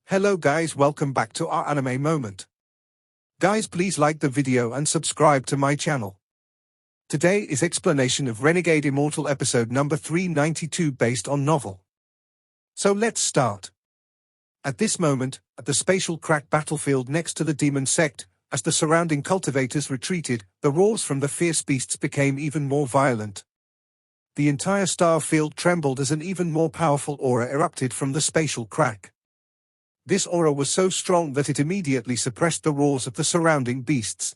Hello guys, welcome back to our anime moment. Guys, please like the video and subscribe to my channel. Today is explanation of Renegade Immortal episode number 392 based on novel. So let's start. At this moment, at the spatial crack battlefield next to the demon sect, as the surrounding cultivators retreated, the roars from the fierce beasts became even more violent. The entire star field trembled as an even more powerful aura erupted from the spatial crack. This aura was so strong that it immediately suppressed the roars of the surrounding beasts.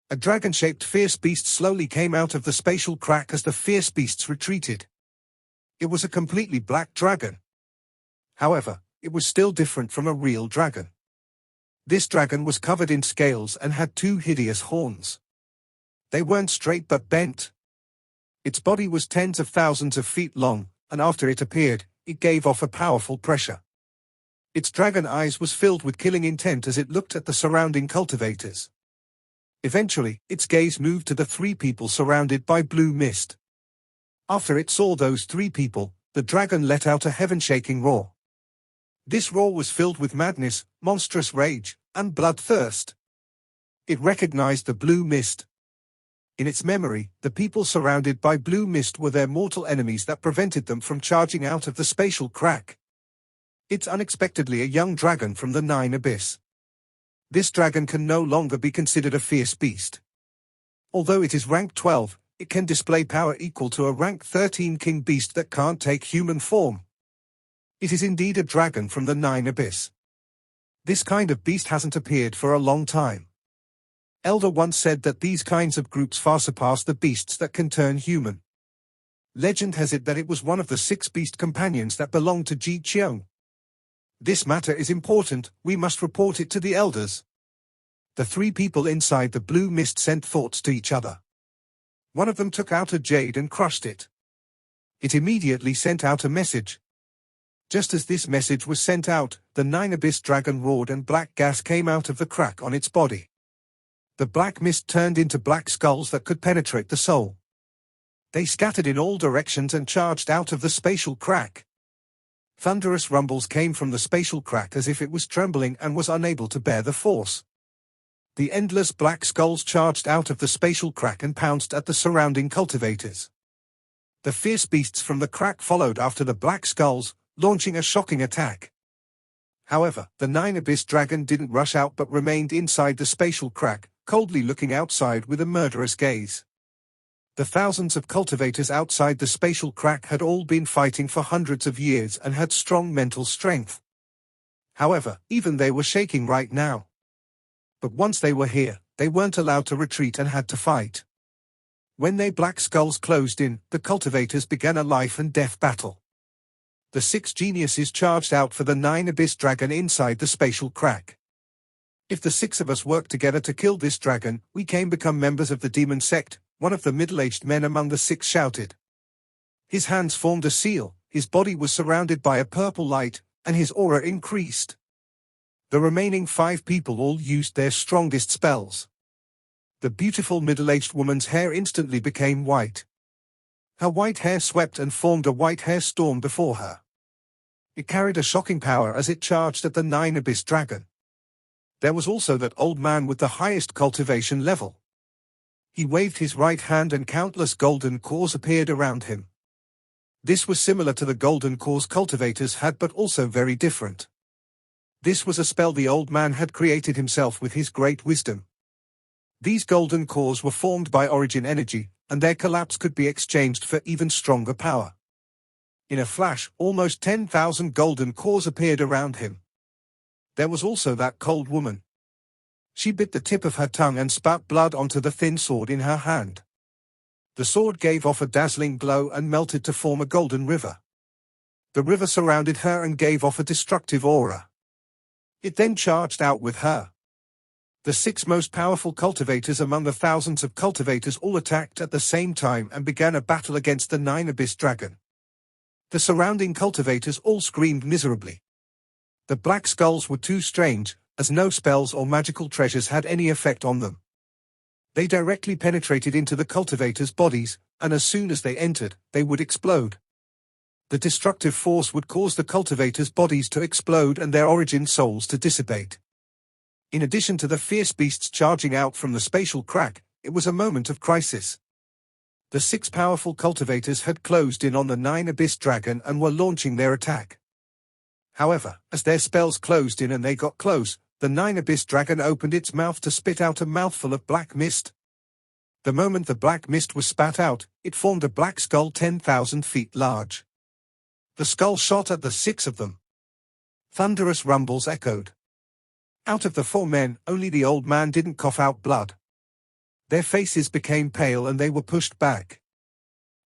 A dragon-shaped fierce beast slowly came out of the spatial crack as the fierce beasts retreated. It was a completely black dragon. However, it was still different from a real dragon. This dragon was covered in scales and had two hideous horns. They weren't straight but bent. Its body was tens of thousands of feet long, and after it appeared, it gave off a powerful pressure. Its dragon eyes was filled with killing intent as it looked at the surrounding cultivators. Eventually, its gaze moved to the three people surrounded by blue mist. After it saw those three people, the dragon let out a heaven-shaking roar. This roar was filled with madness, monstrous rage, and bloodthirst. It recognized the blue mist. In its memory, the people surrounded by blue mist were their mortal enemies that prevented them from charging out of the spatial crack. It's unexpectedly a young dragon from the Nine Abyss. This dragon can no longer be considered a fierce beast. Although it is rank 12, it can display power equal to a rank 13 king beast that can't take human form. It is indeed a dragon from the Nine Abyss. This kind of beast hasn't appeared for a long time. Elder once said that these kinds of groups far surpass the beasts that can turn human. Legend has it that it was one of the 6 beast companions that belonged to Ji Cheong. This matter is important, we must report it to the elders. The three people inside the blue mist sent thoughts to each other. One of them took out a jade and crushed it. It immediately sent out a message. Just as this message was sent out, the Nine Abyss dragon roared and black gas came out of the crack on its body. The black mist turned into black skulls that could penetrate the soul. They scattered in all directions and charged out of the spatial crack. Thunderous rumbles came from the spatial crack as if it was trembling and was unable to bear the force. The endless black skulls charged out of the spatial crack and pounced at the surrounding cultivators. The fierce beasts from the crack followed after the black skulls, launching a shocking attack. However, the Nine Abyss dragon didn't rush out but remained inside the spatial crack, coldly looking outside with a murderous gaze. The thousands of cultivators outside the spatial crack had all been fighting for hundreds of years and had strong mental strength. However, even they were shaking right now. But once they were here, they weren't allowed to retreat and had to fight. When they black skulls closed in, the cultivators began a life and death battle. The 6 geniuses charged out for the Nine Abyss dragon inside the spatial crack. If the 6 of us work together to kill this dragon, we can become members of the demon sect, one of the middle-aged men among the 6 shouted. His hands formed a seal, his body was surrounded by a purple light, and his aura increased. The remaining 5 people all used their strongest spells. The beautiful middle-aged woman's hair instantly became white. Her white hair swept and formed a white hair storm before her. It carried a shocking power as it charged at the Nine Abyss dragon. There was also that old man with the highest cultivation level. He waved his right hand and countless golden cores appeared around him. This was similar to the golden cores cultivators had but also very different. This was a spell the old man had created himself with his great wisdom. These golden cores were formed by origin energy, and their collapse could be exchanged for even stronger power. In a flash, almost 10,000 golden cores appeared around him. There was also that cold woman. She bit the tip of her tongue and spat blood onto the thin sword in her hand. The sword gave off a dazzling glow and melted to form a golden river. The river surrounded her and gave off a destructive aura. It then charged out with her. The 6 most powerful cultivators among the thousands of cultivators all attacked at the same time and began a battle against the Nine Abyss dragon. The surrounding cultivators all screamed miserably. The black skulls were too strange, as no spells or magical treasures had any effect on them. They directly penetrated into the cultivators' bodies, and as soon as they entered, they would explode. The destructive force would cause the cultivators' bodies to explode and their origin souls to dissipate. In addition to the fierce beasts charging out from the spatial crack, it was a moment of crisis. The 6 powerful cultivators had closed in on the 9 Abyss Dragon and were launching their attack. However, as their spells closed in and they got close, the 9 Abyss Dragon opened its mouth to spit out a mouthful of black mist. The moment the black mist was spat out, it formed a black skull 10,000 feet large. The skull shot at the 6 of them. Thunderous rumbles echoed. Out of the 4 men, only the old man didn't cough out blood. Their faces became pale and they were pushed back.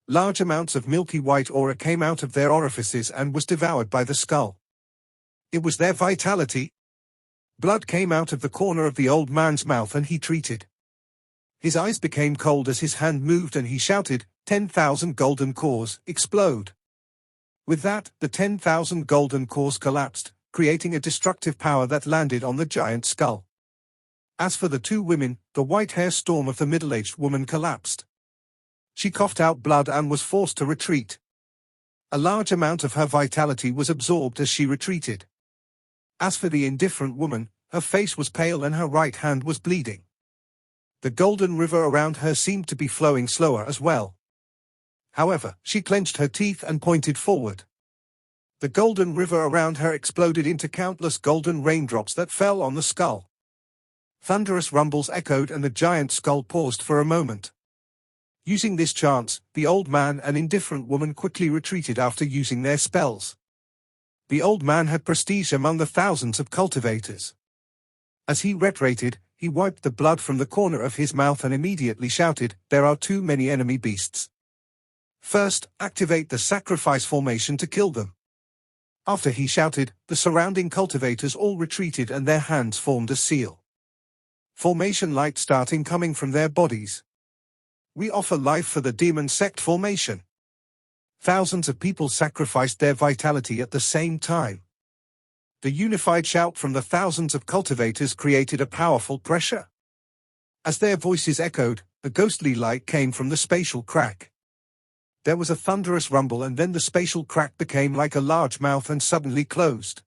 Large amounts of milky white aura came out of their orifices and was devoured by the skull. It was their vitality. Blood came out of the corner of the old man's mouth and he treated. His eyes became cold as his hand moved and he shouted, 10,000 golden cores, explode. With that, the 10,000 golden cores collapsed, creating a destructive power that landed on the giant skull. As for the 2 women, the white hair storm of the middle-aged woman collapsed. She coughed out blood and was forced to retreat. A large amount of her vitality was absorbed as she retreated. As for the indifferent woman, her face was pale and her right hand was bleeding. The golden river around her seemed to be flowing slower as well. However, she clenched her teeth and pointed forward. The golden river around her exploded into countless golden raindrops that fell on the skull. Thunderous rumbles echoed and the giant skull paused for a moment. Using this chance, the old man and indifferent woman quickly retreated after using their spells. The old man had prestige among the thousands of cultivators. As he retreated, he wiped the blood from the corner of his mouth and immediately shouted, "There are too many enemy beasts. First, activate the sacrifice formation to kill them." After he shouted, the surrounding cultivators all retreated and their hands formed a seal. Formation light starting coming from their bodies. We offer life for the demon sect formation. Thousands of people sacrificed their vitality at the same time. The unified shout from the thousands of cultivators created a powerful pressure. As their voices echoed, a ghostly light came from the spatial crack. There was a thunderous rumble and then the spatial crack became like a large mouth and suddenly closed.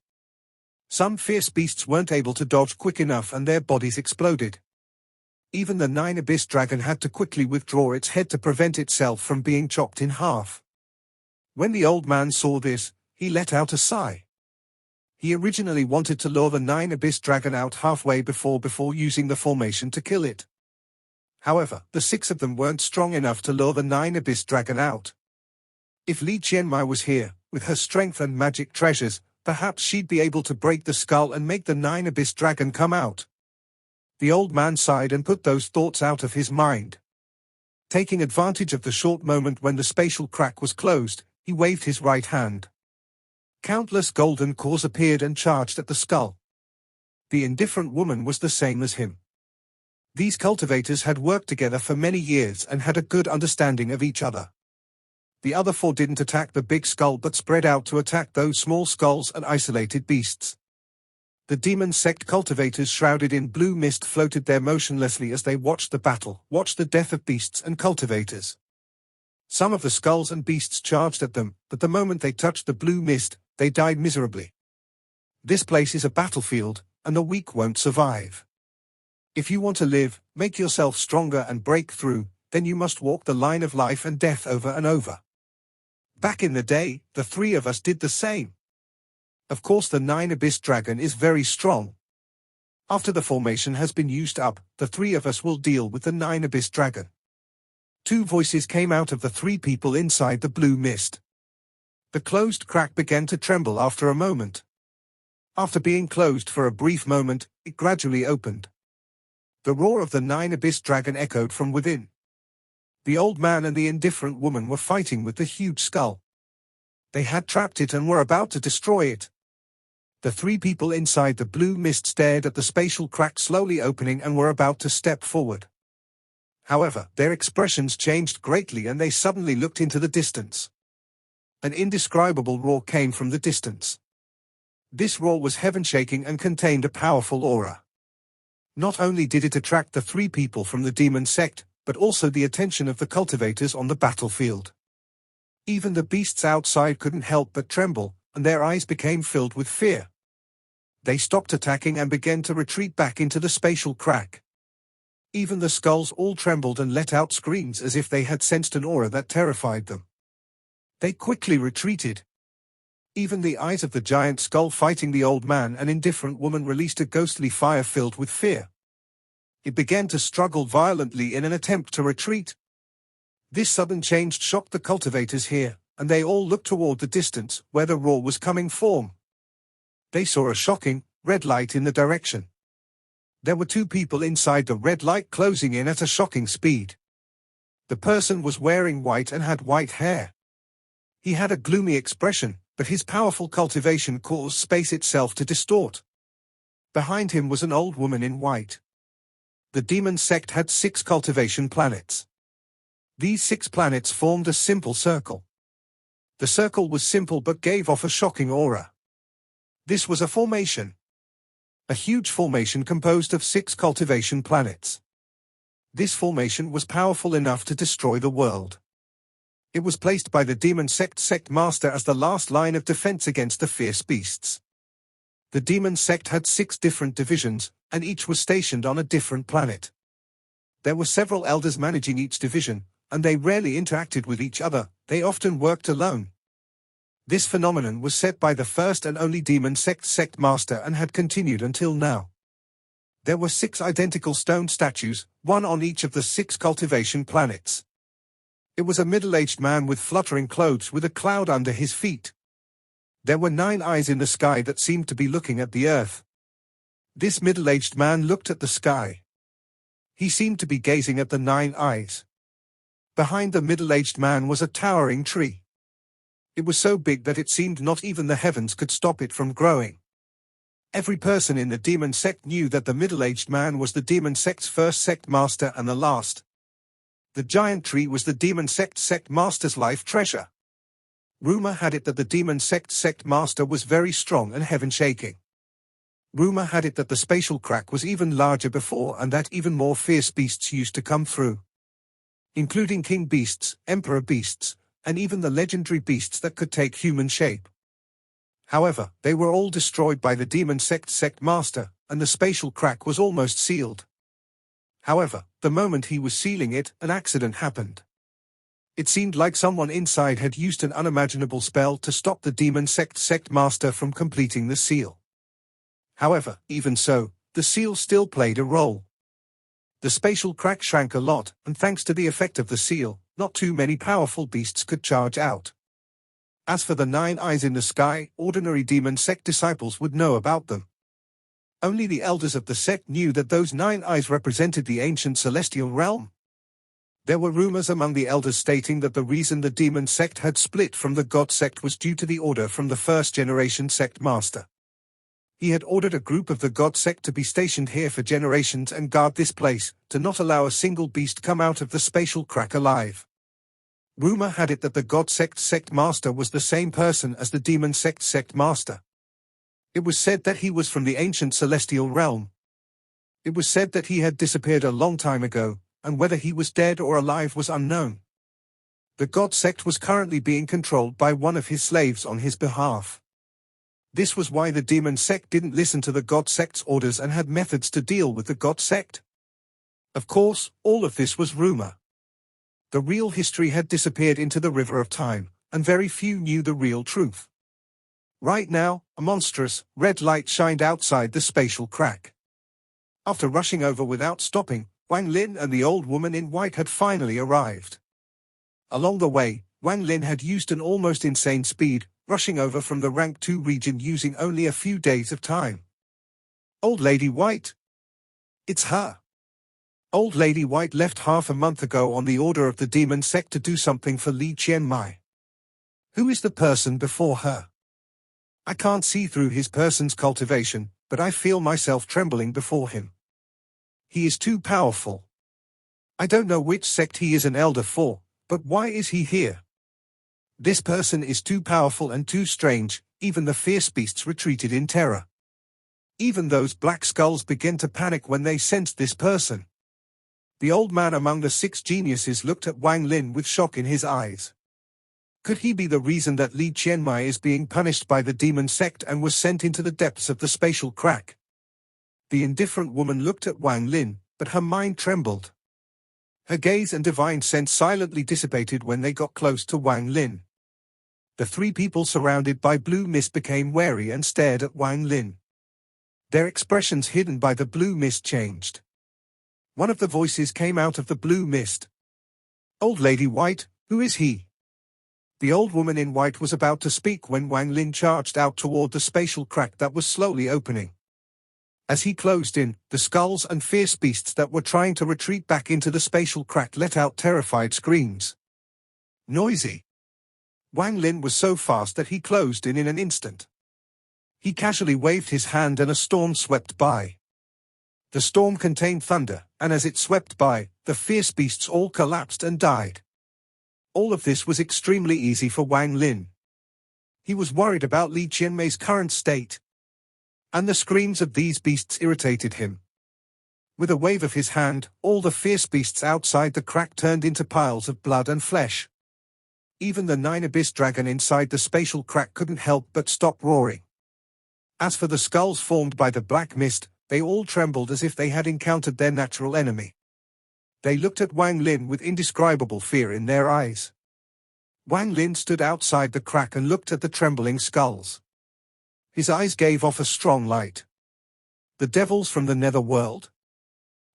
Some fierce beasts weren't able to dodge quick enough and their bodies exploded. Even the 9 Abyss Dragon had to quickly withdraw its head to prevent itself from being chopped in half. When the old man saw this, he let out a sigh. He originally wanted to lure the 9 Abyss Dragon out halfway before using the formation to kill it. However, the 6 of them weren't strong enough to lure the 9 Abyss Dragon out. If Li Qianmai was here, with her strength and magic treasures, perhaps she'd be able to break the skull and make the 9 Abyss Dragon come out. The old man sighed and put those thoughts out of his mind. Taking advantage of the short moment when the spatial crack was closed, he waved his right hand. Countless golden cores appeared and charged at the skull. The indifferent woman was the same as him. These cultivators had worked together for many years and had a good understanding of each other. The other 4 didn't attack the big skull but spread out to attack those small skulls and isolated beasts. The demon sect cultivators shrouded in blue mist floated there motionlessly as they watched the battle, watched the death of beasts and cultivators. Some of the skulls and beasts charged at them, but the moment they touched the blue mist, they died miserably. This place is a battlefield, and the weak won't survive. If you want to live, make yourself stronger and break through, then you must walk the line of life and death over and over. Back in the day, the 3 of us did the same. Of course the 9 Abyss Dragon is very strong. After the formation has been used up, the 3 of us will deal with the 9 Abyss Dragon. 2 voices came out of the 3 people inside the blue mist. The closed crack began to tremble after a moment. After being closed for a brief moment, it gradually opened. The roar of the 9 Abyss Dragon echoed from within. The old man and the indifferent woman were fighting with the huge skull. They had trapped it and were about to destroy it. The 3 people inside the blue mist stared at the spatial crack slowly opening and were about to step forward. However, their expressions changed greatly and they suddenly looked into the distance. An indescribable roar came from the distance. This roar was heaven-shaking and contained a powerful aura. Not only did it attract the 3 people from the demon sect, but also the attention of the cultivators on the battlefield. Even the beasts outside couldn't help but tremble, and their eyes became filled with fear. They stopped attacking and began to retreat back into the spatial crack. Even the skulls all trembled and let out screams as if they had sensed an aura that terrified them. They quickly retreated. Even the eyes of the giant skull fighting the old man and indifferent woman released a ghostly fire filled with fear. It began to struggle violently in an attempt to retreat. This sudden change shocked the cultivators here, and they all looked toward the distance, where the roar was coming from. They saw a shocking, red light in the direction. There were two people inside the red light closing in at a shocking speed. The person was wearing white and had white hair. He had a gloomy expression, but his powerful cultivation caused space itself to distort. Behind him was an old woman in white. The demon sect had 6 cultivation planets. These 6 planets formed a simple circle. The circle was simple but gave off a shocking aura. This was a formation. A huge formation composed of 6 cultivation planets. This formation was powerful enough to destroy the world. It was placed by the demon sect master as the last line of defense against the fierce beasts. The demon sect had 6 different divisions, and each was stationed on a different planet. There were several elders managing each division, and they rarely interacted with each other, they often worked alone. This phenomenon was set by the first and only demon sect master and had continued until now. There were 6 identical stone statues, one on each of the 6 cultivation planets. It was a middle-aged man with fluttering clothes with a cloud under his feet. There were 9 eyes in the sky that seemed to be looking at the earth. This middle-aged man looked at the sky. He seemed to be gazing at the 9 eyes. Behind the middle-aged man was a towering tree. It was so big that it seemed not even the heavens could stop it from growing. Every person in the demon sect knew that the middle-aged man was the demon sect's first sect master and the last. The giant tree was the demon sect master's life treasure. Rumor had it that the demon sect master was very strong and heaven-shaking. Rumor had it that the spatial crack was even larger before and that even more fierce beasts used to come through. Including king beasts, emperor beasts, and even the legendary beasts that could take human shape. However, they were all destroyed by the demon sect master, and the spatial crack was almost sealed. However, the moment he was sealing it, an accident happened. It seemed like someone inside had used an unimaginable spell to stop the demon sect master from completing the seal. However, even so, the seal still played a role. The spatial crack shrank a lot, and thanks to the effect of the seal, not too many powerful beasts could charge out. As for the 9 eyes in the sky, ordinary demon sect disciples would know about them. Only the elders of the sect knew that those 9 eyes represented the ancient celestial realm. There were rumors among the elders stating that the reason the demon sect had split from the god sect was due to the order from the first generation sect master. He had ordered a group of the god sect to be stationed here for generations and guard this place, to not allow a single beast come out of the spatial crack alive. Rumor had it that the god sect master was the same person as the demon sect master. It was said that he was from the ancient celestial realm. It was said that he had disappeared a long time ago, and whether he was dead or alive was unknown. The god sect was currently being controlled by one of his slaves on his behalf. This was why the demon sect didn't listen to the god sect's orders and had methods to deal with the god sect. Of course, all of this was rumor. The real history had disappeared into the river of time, and very few knew the real truth. Right now, a monstrous, red light shined outside the spatial crack. After rushing over without stopping, Wang Lin and the old woman in white had finally arrived. Along the way, Wang Lin had used an almost insane speed, rushing over from the rank 2 region using only a few days of time. Old Lady White. It's her. Old Lady White left half a month ago on the order of the demon sect to do something for Li Qianmai. Who is the person before her? I can't see through his person's cultivation, but I feel myself trembling before him. He is too powerful. I don't know which sect he is an elder for, but why is he here? This person is too powerful and too strange, even the fierce beasts retreated in terror. Even those black skulls began to panic when they sensed this person. The old man among the 6 geniuses looked at Wang Lin with shock in his eyes. Could he be the reason that Li Qianmai is being punished by the demon sect and was sent into the depths of the spatial crack? The indifferent woman looked at Wang Lin, but her mind trembled. Her gaze and divine sense silently dissipated when they got close to Wang Lin. The three people surrounded by blue mist became wary and stared at Wang Lin. Their expressions hidden by the blue mist changed. One of the voices came out of the blue mist. "Old Lady White, who is he?" The old woman in white was about to speak when Wang Lin charged out toward the spatial crack that was slowly opening. As he closed in, the skulls and fierce beasts that were trying to retreat back into the spatial crack let out terrified screams. Noisy. Wang Lin was so fast that he closed in an instant. He casually waved his hand and a storm swept by. The storm contained thunder, and as it swept by, the fierce beasts all collapsed and died. All of this was extremely easy for Wang Lin. He was worried about Li Qianmei's current state, and the screams of these beasts irritated him. With a wave of his hand, all the fierce beasts outside the crack turned into piles of blood and flesh. Even the 9-abyss dragon inside the spatial crack couldn't help but stop roaring. As for the skulls formed by the black mist, they all trembled as if they had encountered their natural enemy. They looked at Wang Lin with indescribable fear in their eyes. Wang Lin stood outside the crack and looked at the trembling skulls. His eyes gave off a strong light. The devils from the nether world?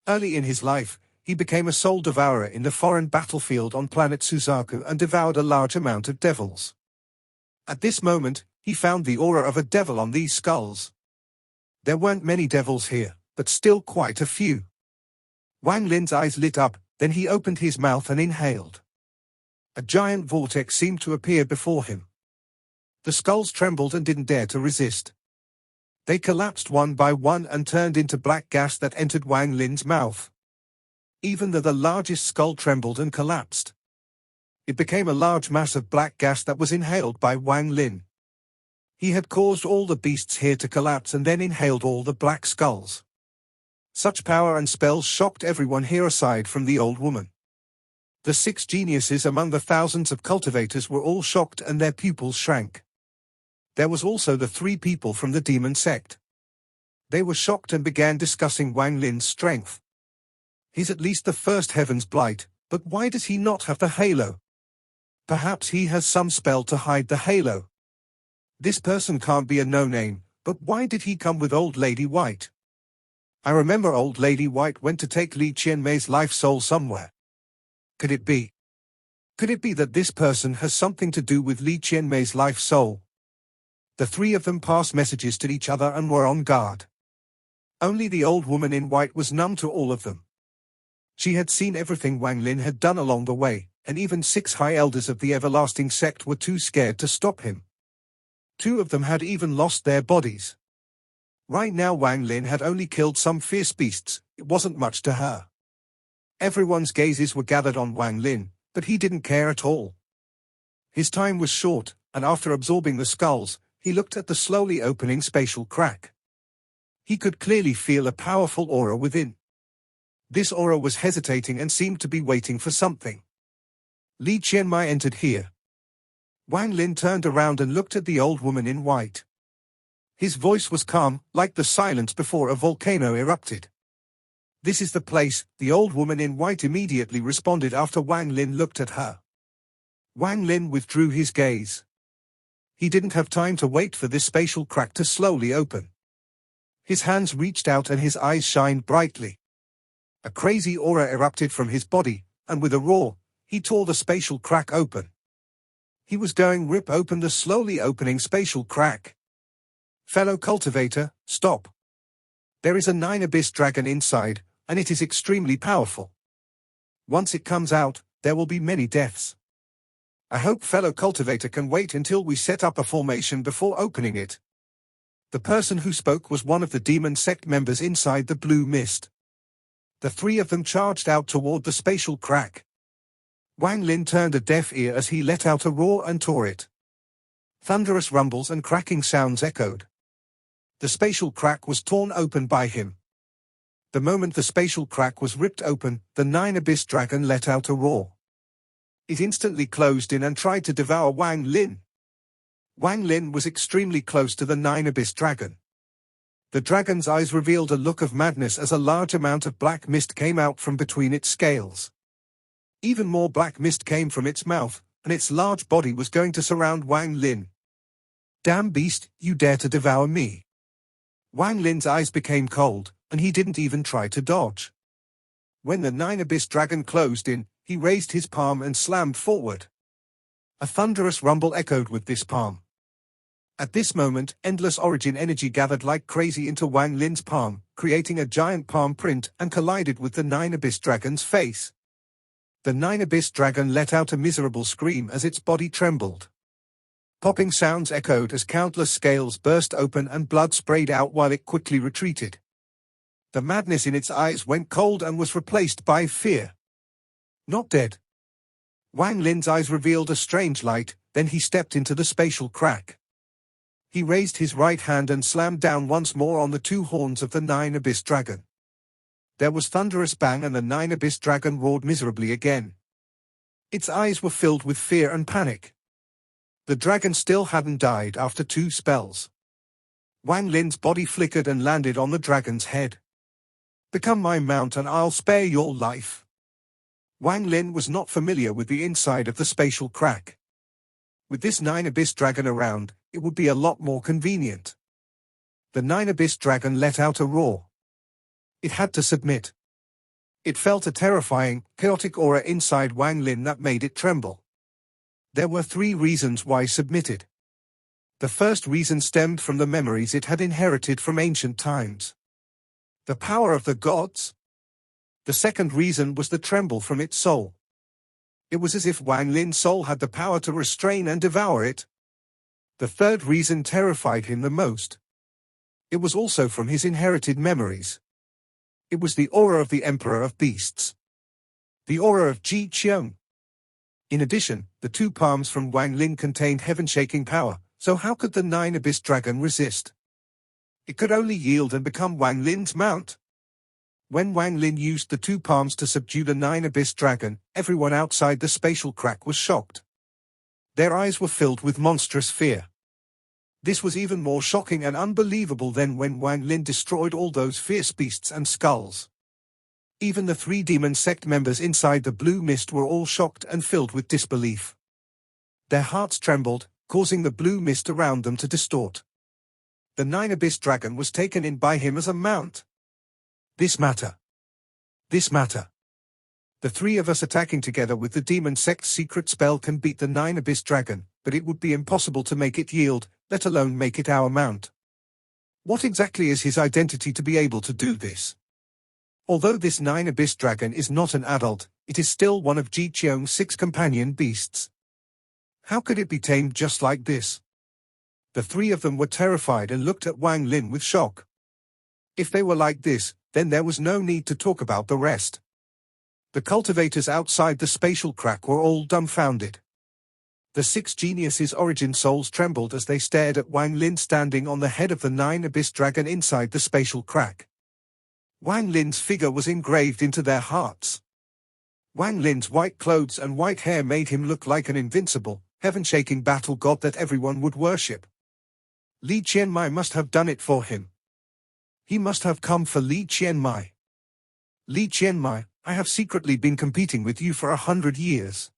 Early in his life, he became a soul devourer in the foreign battlefield on planet Suzaku and devoured a large amount of devils. At this moment, he found the aura of a devil on these skulls. There weren't many devils here, but still quite a few. Wang Lin's eyes lit up, then he opened his mouth and inhaled. A giant vortex seemed to appear before him. The skulls trembled and didn't dare to resist. They collapsed one by one and turned into black gas that entered Wang Lin's mouth. Even the largest skull trembled and collapsed. It became a large mass of black gas that was inhaled by Wang Lin. He had caused all the beasts here to collapse and then inhaled all the black skulls. Such power and spells shocked everyone here aside from the old woman. The 6 geniuses among the thousands of cultivators were all shocked and their pupils shrank. There was also the 3 people from the demon sect. They were shocked and began discussing Wang Lin's strength. He's at least the first Heaven's Blight, but why does he not have the halo? Perhaps he has some spell to hide the halo. This person can't be a no-name, but why did he come with Old Lady White? I remember Old Lady White went to take Li Qianmei's life soul somewhere. Could it be? Could it be that this person has something to do with Li Qianmei's life soul? The 3 of them passed messages to each other and were on guard. Only the old woman in white was numb to all of them. She had seen everything Wang Lin had done along the way, and even 6 high elders of the everlasting sect were too scared to stop him. 2 of them had even lost their bodies. Right now Wang Lin had only killed some fierce beasts. It wasn't much to her. Everyone's gazes were gathered on Wang Lin, but he didn't care at all. His time was short, and after absorbing the skulls, he looked at the slowly opening spatial crack. He could clearly feel a powerful aura within. This aura was hesitating and seemed to be waiting for something. Li Qianmai entered here. Wang Lin turned around and looked at the old woman in white. His voice was calm, like the silence before a volcano erupted. "This is the place," the old woman in white immediately responded after Wang Lin looked at her. Wang Lin withdrew his gaze. He didn't have time to wait for this spatial crack to slowly open. His hands reached out and his eyes shined brightly. A crazy aura erupted from his body, and with a roar, he tore the spatial crack open. He was going rip open the slowly opening spatial crack. "Fellow cultivator, stop. There is a 9-abyss dragon inside, and it is extremely powerful. Once it comes out, there will be many deaths. I hope fellow cultivator can wait until we set up a formation before opening it." The person who spoke was one of the demon sect members inside the blue mist. The 3 of them charged out toward the spatial crack. Wang Lin turned a deaf ear as he let out a roar and tore it. Thunderous rumbles and cracking sounds echoed. The spatial crack was torn open by him. The moment the spatial crack was ripped open, the 9-abyss dragon let out a roar. It instantly closed in and tried to devour Wang Lin. Wang Lin was extremely close to the Nine Abyss Dragon. The dragon's eyes revealed a look of madness as a large amount of black mist came out from between its scales. Even more black mist came from its mouth, and its large body was going to surround Wang Lin. "Damn beast, you dare to devour me!" Wang Lin's eyes became cold, and he didn't even try to dodge. When the Nine Abyss Dragon closed in, he raised his palm and slammed forward. A thunderous rumble echoed with this palm. At this moment, endless origin energy gathered like crazy into Wang Lin's palm, creating a giant palm print and collided with the Nine Abyss Dragon's face. The Nine Abyss Dragon let out a miserable scream as its body trembled. Popping sounds echoed as countless scales burst open and blood sprayed out while it quickly retreated. The madness in its eyes went cold and was replaced by fear. Not dead. Wang Lin's eyes revealed a strange light, then he stepped into the spatial crack. He raised his right hand and slammed down once more on the two horns of the Nine Abyss Dragon. There was thunderous bang and the Nine Abyss Dragon roared miserably again. Its eyes were filled with fear and panic. The dragon still hadn't died after 2 spells. Wang Lin's body flickered and landed on the dragon's head. "Become my mount and I'll spare your life." Wang Lin was not familiar with the inside of the spatial crack. With this Nine Abyss Dragon around, it would be a lot more convenient. The Nine Abyss Dragon let out a roar. It had to submit. It felt a terrifying, chaotic aura inside Wang Lin that made it tremble. There were 3 reasons why submitted. The first reason stemmed from the memories it had inherited from ancient times. The power of the gods. The second reason was the tremble from its soul. It was as if Wang Lin's soul had the power to restrain and devour it. The third reason terrified him the most. It was also from his inherited memories. It was the aura of the Emperor of Beasts. The aura of Ji Qiong. In addition, the 2 palms from Wang Lin contained heaven-shaking power, so how could the Nine Abyss Dragon resist? It could only yield and become Wang Lin's mount. When Wang Lin used the 2 palms to subdue the Nine Abyss Dragon, everyone outside the spatial crack was shocked. Their eyes were filled with monstrous fear. This was even more shocking and unbelievable than when Wang Lin destroyed all those fierce beasts and skulls. Even the 3 demon sect members inside the blue mist were all shocked and filled with disbelief. Their hearts trembled, causing the blue mist around them to distort. The Nine Abyss Dragon was taken in by him as a mount. This matter. The 3 of us attacking together with the demon sect's secret spell can beat the Nine Abyss Dragon, but it would be impossible to make it yield, let alone make it our mount. What exactly is his identity to be able to do this? Although this Nine Abyss Dragon is not an adult, it is still one of Ji Qiong's 6 companion beasts. How could it be tamed just like this? The 3 of them were terrified and looked at Wang Lin with shock. If they were like this, then there was no need to talk about the rest. The cultivators outside the spatial crack were all dumbfounded. The 6 geniuses' origin souls trembled as they stared at Wang Lin standing on the head of the Nine Abyss Dragon inside the spatial crack. Wang Lin's figure was engraved into their hearts. Wang Lin's white clothes and white hair made him look like an invincible, heaven-shaking battle god that everyone would worship. Li Qianmai must have done it for him. He must have come for Li Qianmai. Li Qianmai, I have secretly been competing with you for 100 years.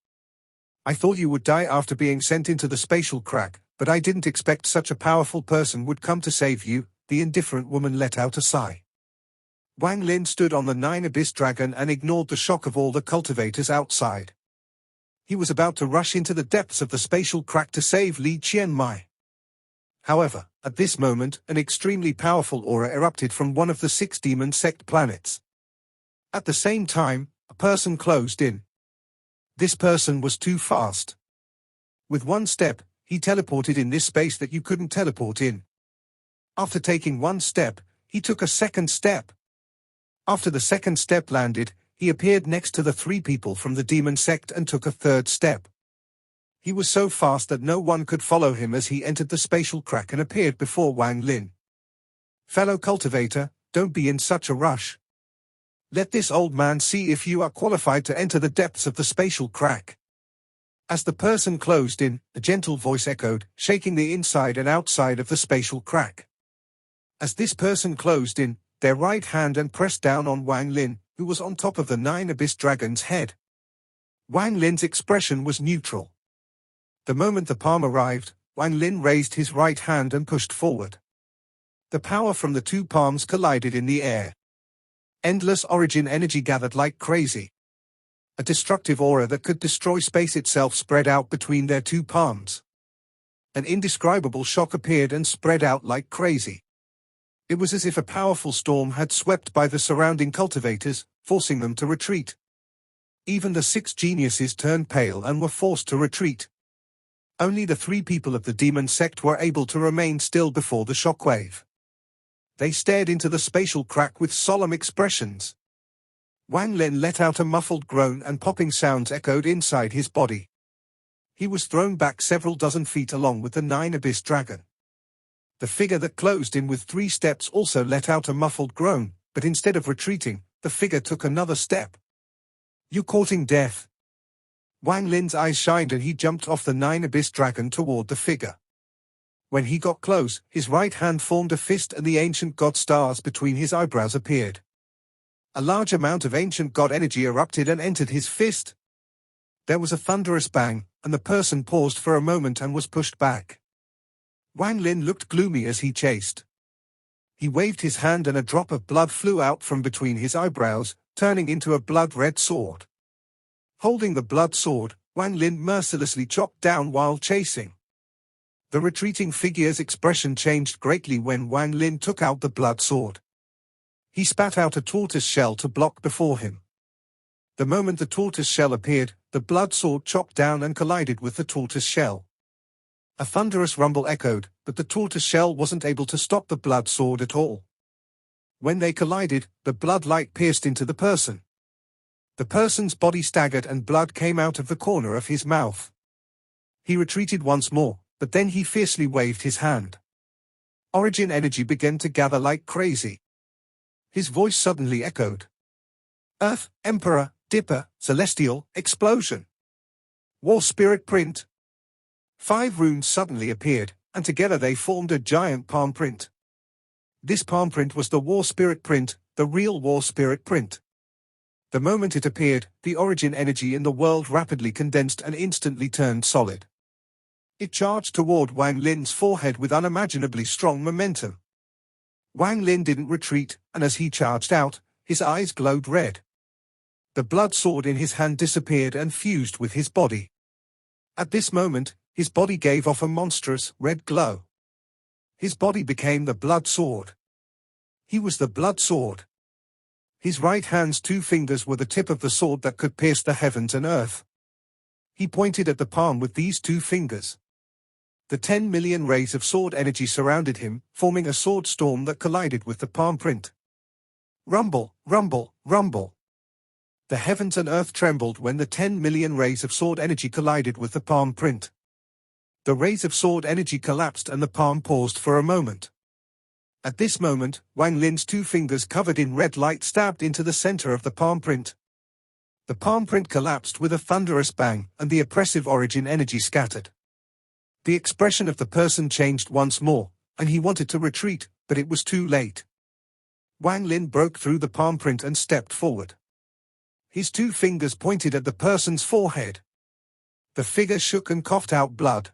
I thought you would die after being sent into the spatial crack, but I didn't expect such a powerful person would come to save you. The indifferent woman let out a sigh. Wang Lin stood on the Nine Abyss Dragon and ignored the shock of all the cultivators outside. He was about to rush into the depths of the spatial crack to save Li Qianmai. However, at this moment, an extremely powerful aura erupted from one of the 6 demon sect planets. At the same time, a person closed in. This person was too fast. With one step, he teleported in this space that you couldn't teleport in. After taking one step, he took a second step. After the second step landed, he appeared next to the 3 people from the demon sect and took a third step. He was so fast that no one could follow him as he entered the spatial crack and appeared before Wang Lin. Fellow cultivator, don't be in such a rush. Let this old man see if you are qualified to enter the depths of the spatial crack. As the person closed in, a gentle voice echoed, shaking the inside and outside of the spatial crack. As this person closed in, their right hand and pressed down on Wang Lin, who was on top of the 9 Abyss Dragon's head. Wang Lin's expression was neutral. The moment the palm arrived, Wang Lin raised his right hand and pushed forward. The power from the two palms collided in the air. Endless origin energy gathered like crazy. A destructive aura that could destroy space itself spread out between their two palms. An indescribable shock appeared and spread out like crazy. It was as if a powerful storm had swept by the surrounding cultivators, forcing them to retreat. Even the 6 geniuses turned pale and were forced to retreat. Only the 3 people of the demon sect were able to remain still before the shockwave. They stared into the spatial crack with solemn expressions. Wang Lin let out a muffled groan and popping sounds echoed inside his body. He was thrown back several dozen feet along with the 9 Abyss Dragon. The figure that closed in with 3 steps also let out a muffled groan, but instead of retreating, the figure took another step. "You're courting death." Wang Lin's eyes shined and he jumped off the 9 Abyss Dragon toward the figure. When he got close, his right hand formed a fist and the ancient god stars between his eyebrows appeared. A large amount of ancient god energy erupted and entered his fist. There was a thunderous bang, and the person paused for a moment and was pushed back. Wang Lin looked gloomy as he chased. He waved his hand and a drop of blood flew out from between his eyebrows, turning into a blood-red sword. Holding the blood sword, Wang Lin mercilessly chopped down while chasing. The retreating figure's expression changed greatly when Wang Lin took out the blood sword. He spat out a tortoise shell to block before him. The moment the tortoise shell appeared, the blood sword chopped down and collided with the tortoise shell. A thunderous rumble echoed, but the tortoise shell wasn't able to stop the blood sword at all. When they collided, the blood light pierced into the person. The person's body staggered and blood came out of the corner of his mouth. He retreated once more, but then he fiercely waved his hand. Origin energy began to gather like crazy. His voice suddenly echoed. "Earth, Emperor, Dipper, Celestial, Explosion. War Spirit Print." 5 runes suddenly appeared, and together they formed a giant palm print. This palm print was the War Spirit Print, the real War Spirit Print. The moment it appeared, the origin energy in the world rapidly condensed and instantly turned solid. It charged toward Wang Lin's forehead with unimaginably strong momentum. Wang Lin didn't retreat, and as he charged out, his eyes glowed red. The blood sword in his hand disappeared and fused with his body. At this moment, his body gave off a monstrous, red glow. His body became the blood sword. He was the blood sword. His right hand's 2 fingers were the tip of the sword that could pierce the heavens and earth. He pointed at the palm with these 2 fingers. The 10 million rays of sword energy surrounded him, forming a sword storm that collided with the palm print. Rumble, rumble, rumble. The heavens and earth trembled when the 10 million rays of sword energy collided with the palm print. The rays of sword energy collapsed and the palm paused for a moment. At this moment, Wang Lin's 2 fingers covered in red light stabbed into the center of the palm print. The palm print collapsed with a thunderous bang, and the oppressive origin energy scattered. The expression of the person changed once more, and he wanted to retreat, but it was too late. Wang Lin broke through the palm print and stepped forward. His 2 fingers pointed at the person's forehead. The figure shook and coughed out blood.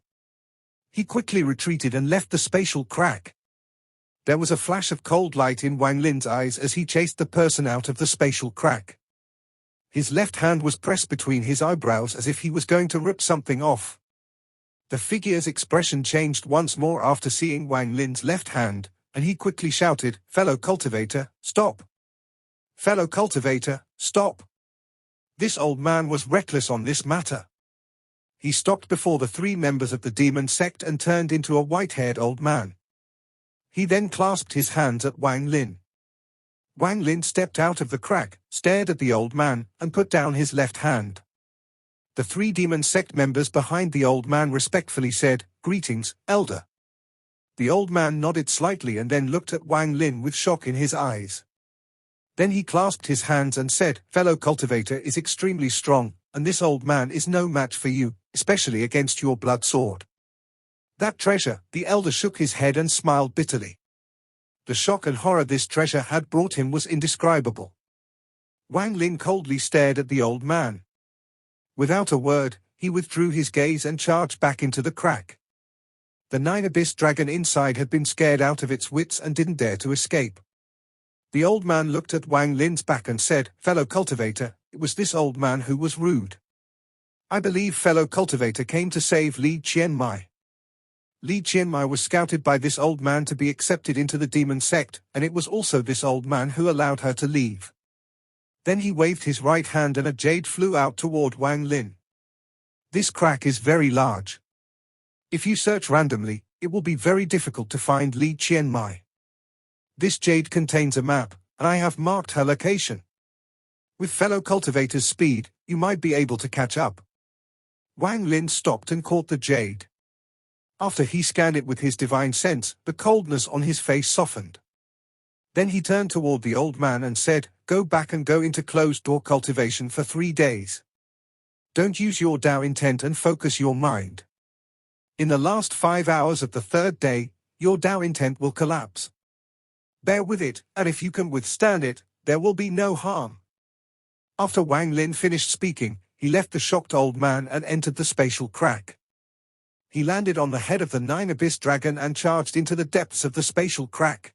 He quickly retreated and left the spatial crack. There was a flash of cold light in Wang Lin's eyes as he chased the person out of the spatial crack. His left hand was pressed between his eyebrows as if he was going to rip something off. The figure's expression changed once more after seeing Wang Lin's left hand, and he quickly shouted, "Fellow cultivator, stop! Fellow cultivator, stop!" This old man was reckless on this matter. He stopped before the 3 members of the demon sect and turned into a white-haired old man. He then clasped his hands at Wang Lin. Wang Lin stepped out of the crack, stared at the old man, and put down his left hand. The 3 demon sect members behind the old man respectfully said, "Greetings, elder." The old man nodded slightly and then looked at Wang Lin with shock in his eyes. Then he clasped his hands and said, "Fellow cultivator is extremely strong, and this old man is no match for you, especially against your blood sword. That treasure, the elder shook his head and smiled bitterly. The shock and horror this treasure had brought him was indescribable. Wang Lin coldly stared at the old man. Without a word, he withdrew his gaze and charged back into the crack. The 9-abyss dragon inside had been scared out of its wits and didn't dare to escape. The old man looked at Wang Lin's back and said, "Fellow cultivator, it was this old man who was rude. I believe fellow cultivator came to save Li Qianmai. Li Qianmai was scouted by this old man to be accepted into the demon sect, and it was also this old man who allowed her to leave." Then he waved his right hand and a jade flew out toward Wang Lin. "This crack is very large. If you search randomly, it will be very difficult to find Li Qianmai. This jade contains a map, and I have marked her location. With fellow cultivators' speed, you might be able to catch up." Wang Lin stopped and caught the jade. After he scanned it with his divine sense, the coldness on his face softened. Then he turned toward the old man and said, "Go back and go into closed-door cultivation for 3 days. Don't use your Tao intent and focus your mind. In the last 5 hours of the 3rd day, your Tao intent will collapse. Bear with it, and if you can withstand it, there will be no harm." After Wang Lin finished speaking, he left the shocked old man and entered the spatial crack. He landed on the head of the 9-abyss dragon and charged into the depths of the spatial crack.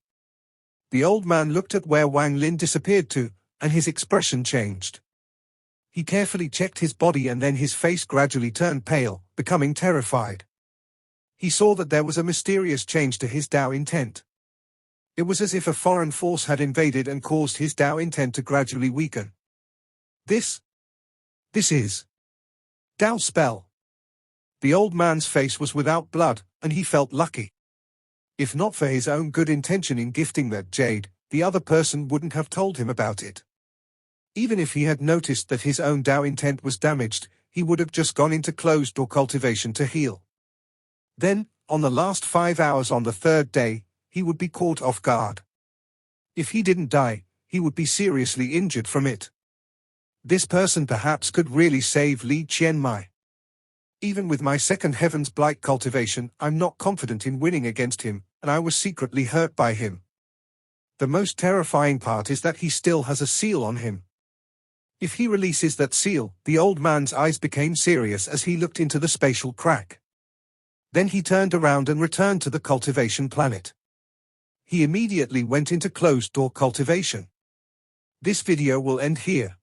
The old man looked at where Wang Lin disappeared to, and his expression changed. He carefully checked his body and then his face gradually turned pale, becoming terrified. He saw that there was a mysterious change to his Tao intent. It was as if a foreign force had invaded and caused his Tao intent to gradually weaken. This is Tao spell. The old man's face was without blood, and he felt lucky. If not for his own good intention in gifting that jade, the other person wouldn't have told him about it. Even if he had noticed that his own Tao intent was damaged, he would have just gone into closed-door cultivation to heal. Then, on the last 5 hours on the 3rd day, he would be caught off guard. If he didn't die, he would be seriously injured from it. This person perhaps could really save Li Qianmai. Even with my 2nd Heaven's Blight cultivation, I'm not confident in winning against him, and I was secretly hurt by him. The most terrifying part is that he still has a seal on him. If he releases that seal, the old man's eyes became serious as he looked into the spatial crack. Then he turned around and returned to the cultivation planet. He immediately went into closed-door cultivation. This video will end here.